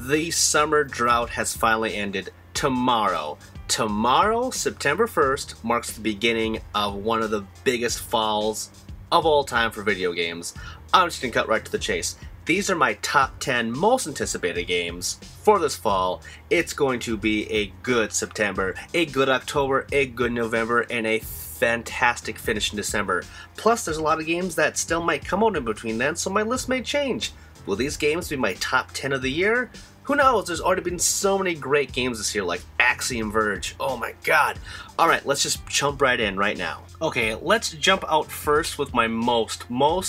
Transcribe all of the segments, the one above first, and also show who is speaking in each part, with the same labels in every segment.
Speaker 1: The summer drought has finally ended tomorrow. Tomorrow, September 1st, marks the beginning of one of the biggest falls of all time for video games. I'm just gonna cut right to the chase. These are my top 10 most anticipated games for this fall. It's going to be a good September, a good October, a good November, and a fantastic finish in December. Plus, there's a lot of games that still might come out in between then, so my list may change. Will these games be my top 10 of the year? Who knows? There's already been so many great games this year, like Axiom Verge. Oh my god. Alright, let's just jump right in right now. Okay, let's jump out first with my most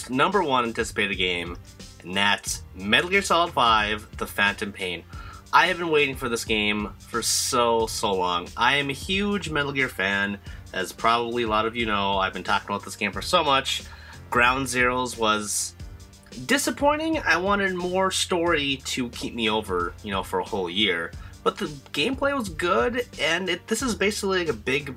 Speaker 1: number one anticipated game, and that's Metal Gear Solid V, The Phantom Pain. I have been waiting for this game for so long. I am a huge Metal Gear fan, as probably a lot of you know. I've been talking about this game for so much. Ground Zeroes was disappointing. I wanted more story to keep me over, you know, for a whole year. But the gameplay was good, and this is basically like a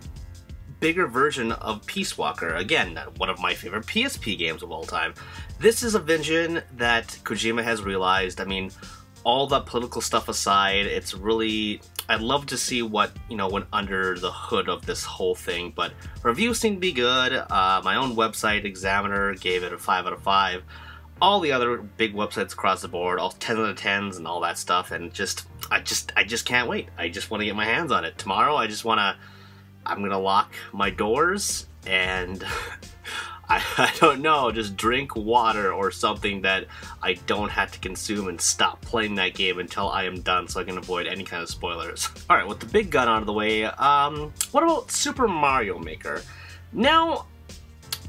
Speaker 1: bigger version of Peace Walker. Again, one of my favorite PSP games of all time. This is a vision that Kojima has realized. I mean, all the political stuff aside, it's really, I'd love to see what, you know, went under the hood of this whole thing, but reviews seem to be good. My own website, Examiner, gave it a 5 out of 5. All the other big websites across the board, all 10 out of 10s and all that stuff, and I just can't wait. I just want to get my hands on it. Tomorrow, I'm gonna lock my doors and I don't know, just drink water or something that I don't have to consume and stop playing that game until I am done so I can avoid any kind of spoilers. Alright, with the big gun out of the way, what about Super Mario Maker? Now,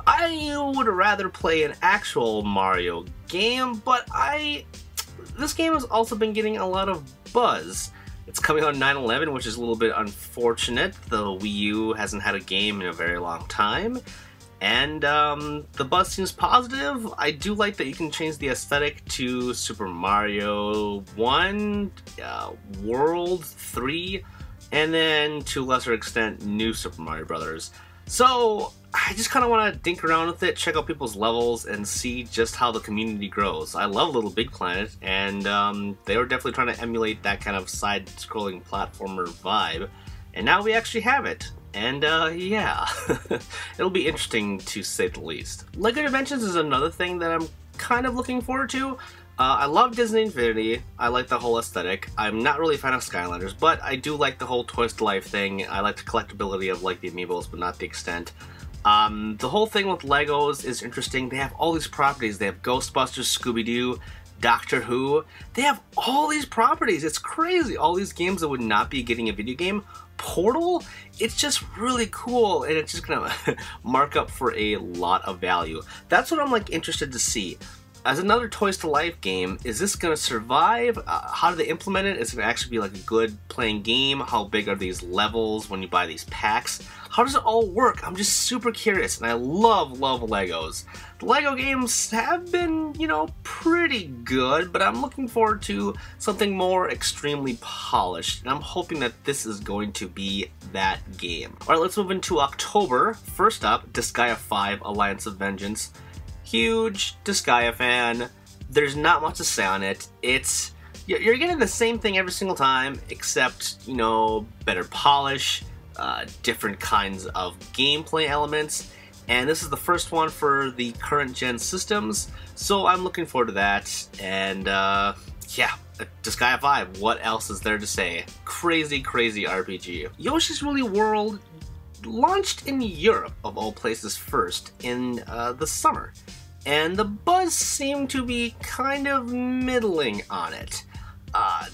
Speaker 1: I would rather play an actual Mario game, but this game has also been getting a lot of buzz. It's coming out 9/11, which is a little bit unfortunate. The Wii U hasn't had a game in a very long time. And the buzz seems positive. I do like that you can change the aesthetic to Super Mario 1, World 3, and then to a lesser extent, New Super Mario Bros. So I just kind of want to dink around with it, check out people's levels, and see just how the community grows. I love Little Big Planet, and they were definitely trying to emulate that kind of side-scrolling platformer vibe. And now we actually have it. And yeah, it'll be interesting to say the least. LEGO Dimensions is another thing that I'm kind of looking forward to. I love Disney Infinity. I like the whole aesthetic. I'm not really a fan of Skylanders, but I do like the whole Toys to Life thing. I like the collectability of like the amiibos, but not the extent. The whole thing with Legos is interesting. They have all these properties. They have Ghostbusters, Scooby-Doo, Doctor Who. They have all these properties. It's crazy. All these games that would not be getting a video game. Portal, it's just really cool, and it's just gonna mark up for a lot of value. That's what I'm like interested to see. As another Toys to Life game, is this gonna survive? How do they implement it? Is it gonna actually be like a good playing game? How big are these levels when you buy these packs? How does it all work? I'm just super curious, and I love Legos. The Lego games have been, you know, pretty good, but I'm looking forward to something more extremely polished, and I'm hoping that this is going to be that game. Alright, let's move into October. First up, Disgaea V, Alliance of Vengeance. Huge Disgaea fan. There's not much to say on it. You're getting the same thing every single time, except, you know, better polish, different kinds of gameplay elements, and this is the first one for the current gen systems, so I'm looking forward to that. And yeah, Disgaea V, what else is there to say? Crazy RPG. Yoshi's Woolly World launched in Europe, of all places, first in the summer, and the buzz seemed to be kind of middling on it.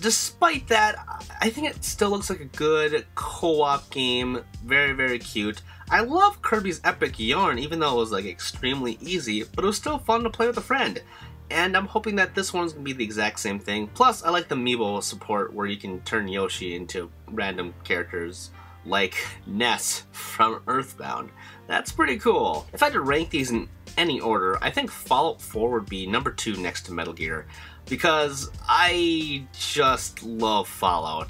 Speaker 1: Despite that, I think it still looks like a good co-op game, very cute. I love Kirby's Epic Yarn, even though it was like extremely easy, but it was still fun to play with a friend. And I'm hoping that this one's gonna be the exact same thing. Plus, I like the amiibo support where you can turn Yoshi into random characters like Ness from Earthbound. That's pretty cool. If I had to rank these in any order, I think Fallout 4 would be number 2 next to Metal Gear, because I just love Fallout.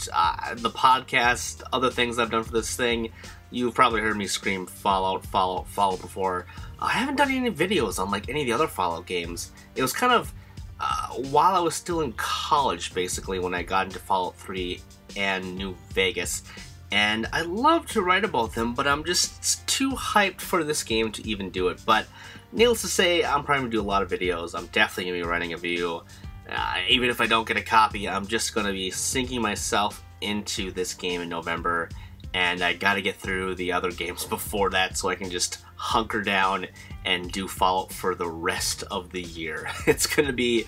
Speaker 1: The podcast, other things I've done for this thing, you've probably heard me scream Fallout before. I haven't done any videos on like any of the other Fallout games. It was kind of while I was still in college, basically, when I got into Fallout 3 and New Vegas. And I love to write about them, but I'm just too hyped for this game to even do it. But needless to say, I'm probably going to do a lot of videos. I'm definitely going to be writing a review. Even if I don't get a copy, I'm just going to be sinking myself into this game in November. And I got to get through the other games before that so I can just hunker down and do Fallout for the rest of the year. It's gonna be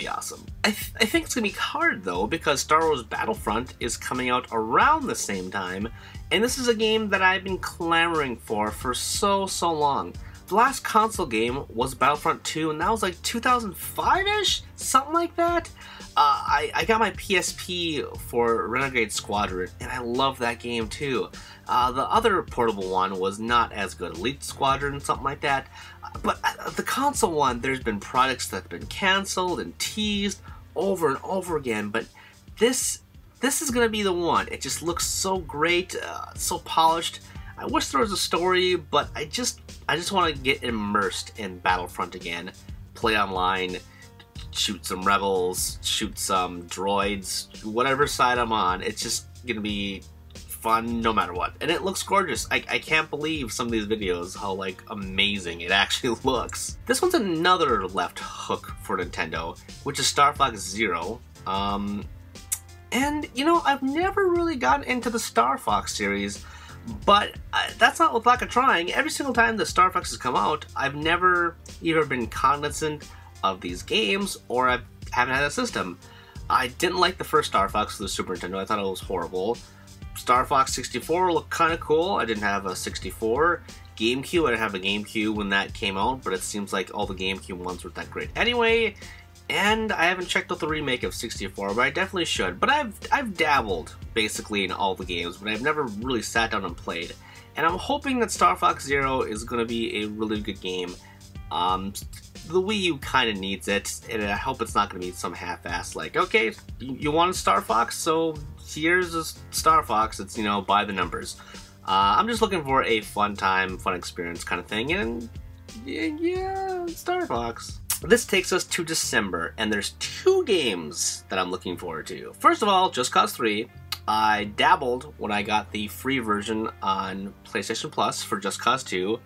Speaker 1: awesome. I think it's gonna be hard though, because Star Wars Battlefront is coming out around the same time, and this is a game that I've been clamoring for so long. The last console game was Battlefront 2, and that was like 2005-ish? Something like that? I got my PSP for Renegade Squadron, and I love that game too. The other portable one was not as good, Elite Squadron, something like that. But the console one, there's been products that have been cancelled and teased over and over again, but this is going to be the one. It just looks so great, so polished. I wish there was a story, but I just want to get immersed in Battlefront again, play online, shoot some rebels, shoot some droids, whatever side I'm on. It's just gonna be fun no matter what. And it looks gorgeous. I can't believe some of these videos, how like amazing it actually looks. This one's another left hook for Nintendo, which is Star Fox Zero. And you know, I've never really gotten into the Star Fox series, but that's not with lack of trying. Every single time the Star Fox has come out, I've never either been cognizant of these games or I haven't had a system. I didn't like the first Star Fox for the Super Nintendo. I thought it was horrible. Star Fox 64 looked kind of cool. I didn't have a 64. GameCube, I didn't have a GameCube when that came out, but it seems like all the GameCube ones were that great anyway. And I haven't checked out the remake of 64, but I definitely should. But I've dabbled basically in all the games, but I've never really sat down and played. And I'm hoping that Star Fox Zero is going to be a really good game. The Wii U kind of needs it, and I hope it's not going to be some half-ass like, okay, you want a Star Fox, so here's a Star Fox. It's, you know, by the numbers. I'm just looking for a fun time, fun experience kind of thing, and yeah, Star Fox. This takes us to December, and there's two games that I'm looking forward to. First of all, Just Cause 3. I dabbled when I got the free version on PlayStation Plus for Just Cause 2.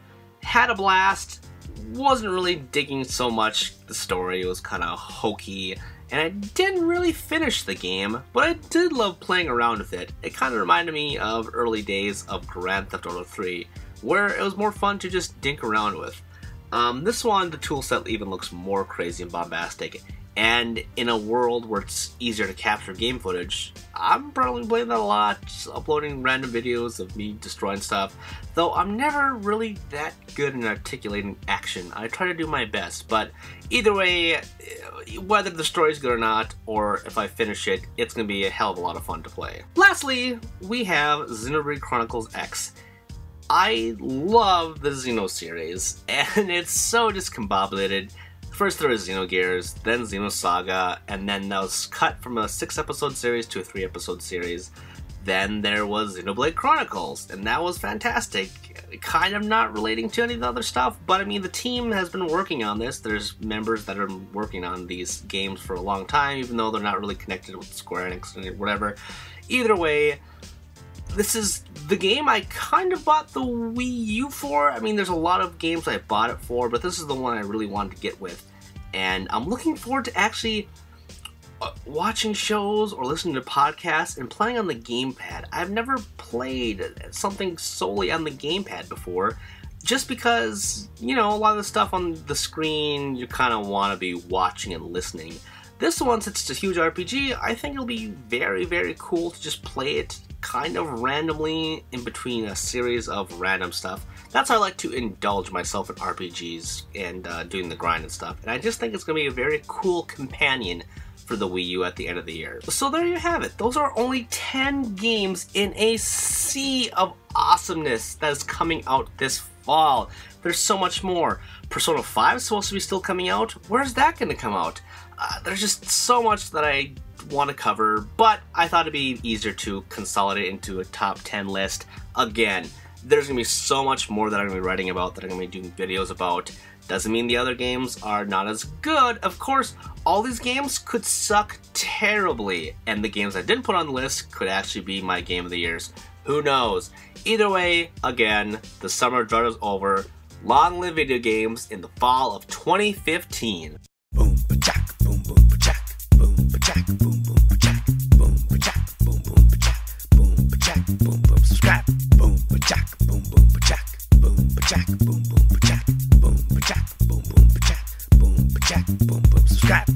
Speaker 1: Had a blast. Wasn't really digging so much the story. It was kind of hokey, and I didn't really finish the game, but I did love playing around with it. It kind of reminded me of early days of Grand Theft Auto 3, where it was more fun to just dink around with. This one, the toolset even looks more crazy and bombastic, and in a world where it's easier to capture game footage, I'm probably playing that a lot, just uploading random videos of me destroying stuff, though I'm never really that good in articulating action. I try to do my best, but either way, whether the story's good or not, or if I finish it, it's going to be a hell of a lot of fun to play. Lastly, we have Xenoblade Chronicles X. I love the Xeno series, and it's so discombobulated. First there was Xenogears, then Xenosaga, and then that was cut from a 6-episode series to a 3-episode series. Then there was Xenoblade Chronicles, and that was fantastic. Kind of not relating to any of the other stuff, but I mean, the team has been working on this. There's members that are working on these games for a long time, even though they're not really connected with Square Enix and whatever. Either way, this is the game I kind of bought the Wii U for. I mean, there's a lot of games I bought it for, but this is the one I really wanted to get with. And I'm looking forward to actually watching shows or listening to podcasts and playing on the gamepad. I've never played something solely on the gamepad before, just because, you know, a lot of the stuff on the screen you kind of want to be watching and listening. This one, since it's a huge RPG, I think it'll be very, very cool to just play it kind of randomly in between a series of random stuff. That's how I like to indulge myself in RPGs and doing the grind and stuff. And I just think it's going to be a very cool companion for the Wii U at the end of the year. So there you have it. Those are only 10 games in a sea of awesomeness that is coming out this fall. There's so much more. Persona 5 is supposed to be still coming out. Where's that going to come out? There's just so much that I want to cover, but I thought it'd be easier to consolidate into a top 10 list. Again, there's going to be so much more that I'm going to be writing about, that I'm going to be doing videos about. Doesn't mean the other games are not as good. Of course, all these games could suck terribly, and the games I didn't put on the list could actually be my game of the years. Who knows? Either way, again, the summer drought is over. Long live video games in the fall of 2015.
Speaker 2: Boom, ba-jack, boom, boom, ba-jack, boom, ba-jack, boom, boom, ba-jack, boom, ba-jack, boom, boom, ba-jack, boom, ba-jack, boom, boom, subscribe, boom, ba-jack, boom, boom, ba-jack, boom, ba-jack, boom, boom, ba-jack, boom, ba-jack, boom, boom, ba-jack, boom, ba-jack, boom, boom, subscribe.